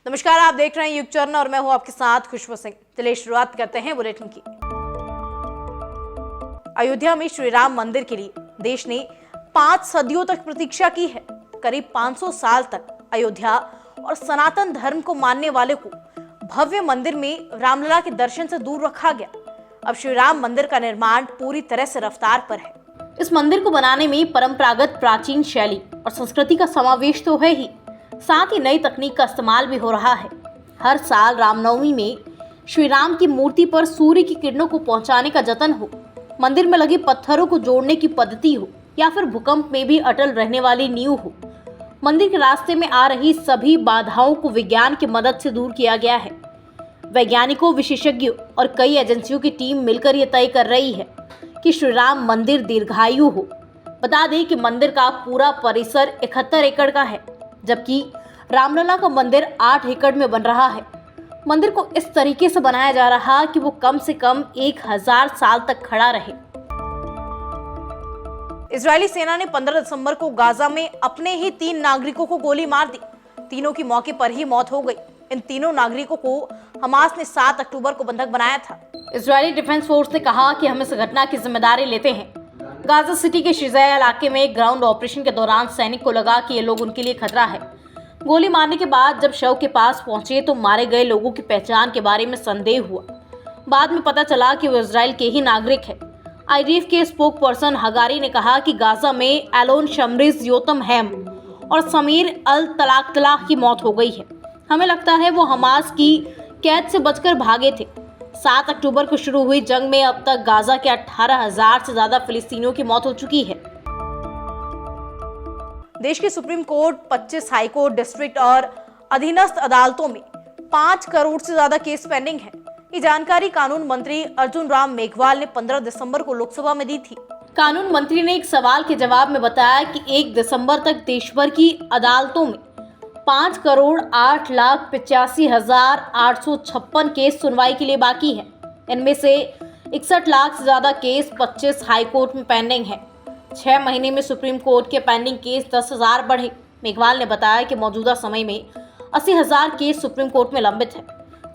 नमस्कार, आप देख रहे हैं युग चरण और मैं हूं आपके साथ खुशबू सिंह। चलिए शुरुआत करते हैं बुलेटिन की। अयोध्या में श्री राम मंदिर के लिए देश ने 5 सदियों तक प्रतीक्षा की है। करीब 500 साल तक अयोध्या और सनातन धर्म को मानने वाले को भव्य मंदिर में रामलला के दर्शन से दूर रखा गया। अब श्री राम मंदिर का निर्माण पूरी तरह से रफ्तार पर है। इस मंदिर को बनाने में परंपरागत प्राचीन शैली और संस्कृति का समावेश तो है ही, साथ ही नई तकनीक का इस्तेमाल भी हो रहा है। हर साल रामनवमी में श्री राम की मूर्ति पर सूर्य की किरणों को पहुंचाने का जतन हो, मंदिर में लगे पत्थरों को जोड़ने की पद्धति हो या फिर भूकंप में भी अटल रहने वाली नींव हो, मंदिर के रास्ते में आ रही सभी बाधाओं को विज्ञान की मदद से दूर किया गया है। वैज्ञानिकों, विशेषज्ञों और कई एजेंसियों की टीम मिलकर ये तय कर रही है कि श्री राम मंदिर दीर्घायु हो। बता दें कि मंदिर का पूरा परिसर 71 एकड़ का है, जबकि रामलला का मंदिर 8 एकड़ में बन रहा है। मंदिर को इस तरीके से बनाया जा रहा है कि वो कम से कम 1000 साल तक खड़ा रहे। इजरायली सेना ने 15 दिसंबर को गाजा में अपने ही 3 नागरिकों को गोली मार दी। तीनों की मौके पर ही मौत हो गई। इन तीनों नागरिकों को हमास ने 7 अक्टूबर को बंधक बनाया था। इजरायली डिफेंस फोर्स ने कहा कि हम इस घटना की जिम्मेदारी लेते हैं। गाजा सिटी के शिजाया इलाके में एक ग्राउंड ऑपरेशन के दौरान सैनिक को लगा कि ये लोग उनके लिए खतरा है। गोली मारने के बाद जब शव के पास पहुंचे तो मारे गए लोगों की पहचान के बारे में संदेह हुआ। बाद में पता चला कि वो इजराइल के ही नागरिक है। आईडीएफ के स्पोक पर्सन हगारी ने कहा कि गाजा में एलोन शमरिज योतम हैम और समीर अल तलाकतला की मौत हो गई है। हमें लगता है वो हमास की कैद से बचकर भागे थे। 7 अक्टूबर को शुरू हुई जंग में अब तक गाजा के 18,000 से ज्यादा फिलिस्तीनियों की मौत हो चुकी है। देश की supreme court 25 high court, district और अधीनस्थ अदालतों में 5 करोड़ से ज्यादा केस पेंडिंग है। ये जानकारी कानून मंत्री अर्जुन राम मेघवाल ने 15 दिसंबर को लोकसभा में दी थी। कानून मंत्री ने एक सवाल के जवाब में बताया कि 1 दिसंबर तक देश भर की अदालतों में 5,08,85,856 केस सुनवाई के लिए बाकी है। इनमें से 61 लाख से ज्यादा केस 25 हाई कोर्ट में पेंडिंग है। 6 महीने में सुप्रीम कोर्ट के पेंडिंग केस 10,000 बढ़े। मेघवाल ने बताया कि मौजूदा समय में 80,000 केस सुप्रीम कोर्ट में लंबित है।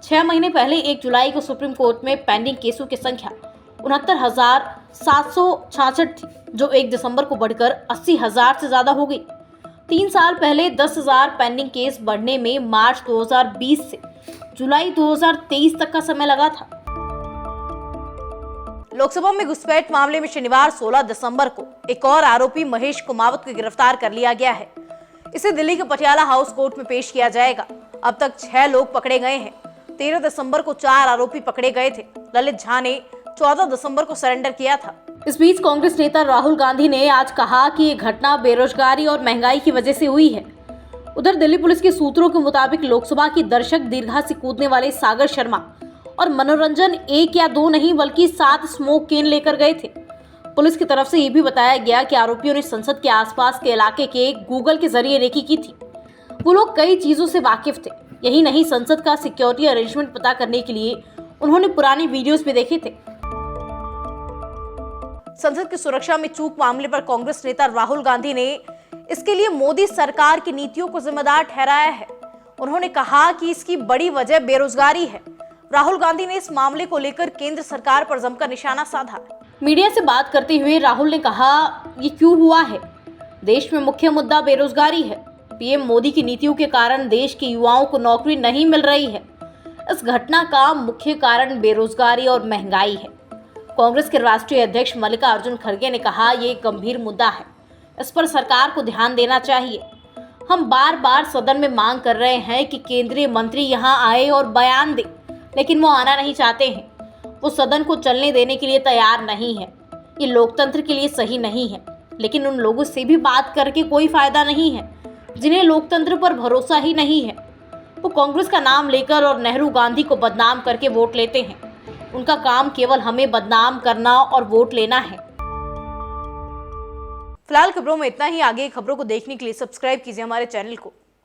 6 महीने पहले 1 जुलाई को सुप्रीम कोर्ट में पेंडिंग केसों की संख्या 69,766 थी, जो 1 दिसंबर को बढ़कर 80,000 से ज्यादा हो गई। 3 साल पहले 10,000 पेंडिंग केस बढ़ने में मार्च 2020 से जुलाई 2023 तक का समय लगा था। लोकसभा में घुसपैठ मामले में शनिवार 16 दिसंबर को एक और आरोपी महेश कुमावत को गिरफ्तार कर लिया गया है। इसे दिल्ली के पटियाला हाउस कोर्ट में पेश किया जाएगा। अब तक 6 लोग पकड़े गए हैं। 13 दिसंबर को 4 आरोपी पकड़े गए थे। ललित झा ने 14 दिसंबर को सरेंडर किया था। इस बीच कांग्रेस नेता राहुल गांधी ने आज कहा कि ये घटना बेरोजगारी और महंगाई की वजह से हुई है। उधर दिल्ली पुलिस के सूत्रों के मुताबिक लोकसभा की दर्शक दीर्घा से कूदने वाले सागर शर्मा और मनोरंजन 1 या 2 नहीं बल्कि 7 स्मोक केन लेकर गए थे। पुलिस की तरफ से ये भी बताया गया कि आरोपियों ने संसद के आसपास के इलाके के गूगल के जरिए रेकी की थी। वो लोग कई चीजों से वाकिफ थे। यही नहीं, संसद का सिक्योरिटी अरेंजमेंट पता करने के लिए उन्होंने पुराने वीडियोस भी देखे थे। संसद की सुरक्षा में चूक मामले पर कांग्रेस नेता राहुल गांधी ने इसके लिए मोदी सरकार की नीतियों को जिम्मेदार ठहराया है। उन्होंने कहा कि इसकी बड़ी वजह बेरोजगारी है। राहुल गांधी ने इस मामले को लेकर केंद्र सरकार पर जमकर निशाना साधा। मीडिया से बात करते हुए राहुल ने कहा, ये क्यों हुआ है? देश में मुख्य मुद्दा बेरोजगारी है। पीएम मोदी की नीतियों के कारण देश के युवाओं को नौकरी नहीं मिल रही है। इस घटना का मुख्य कारण बेरोजगारी और महंगाई है। कांग्रेस के राष्ट्रीय अध्यक्ष मल्लिकार्जुन खड़गे ने कहा, ये एक गंभीर मुद्दा है। इस पर सरकार को ध्यान देना चाहिए। हम बार बार सदन में मांग कर रहे हैं कि केंद्रीय मंत्री यहां आए और बयान दे, लेकिन वो आना नहीं चाहते हैं। वो सदन को चलने देने के लिए तैयार नहीं है। ये लोकतंत्र के लिए सही नहीं है। लेकिन उन लोगों से भी बात करके कोई फायदा नहीं है जिन्हें लोकतंत्र पर भरोसा ही नहीं है। वो कांग्रेस का नाम लेकर और नेहरू गांधी को बदनाम करके वोट लेते हैं। उनका काम केवल हमें बदनाम करना और वोट लेना है। फिलहाल खबरों में इतना ही। आगे खबरों को देखने के लिए सब्सक्राइब कीजिए हमारे चैनल को।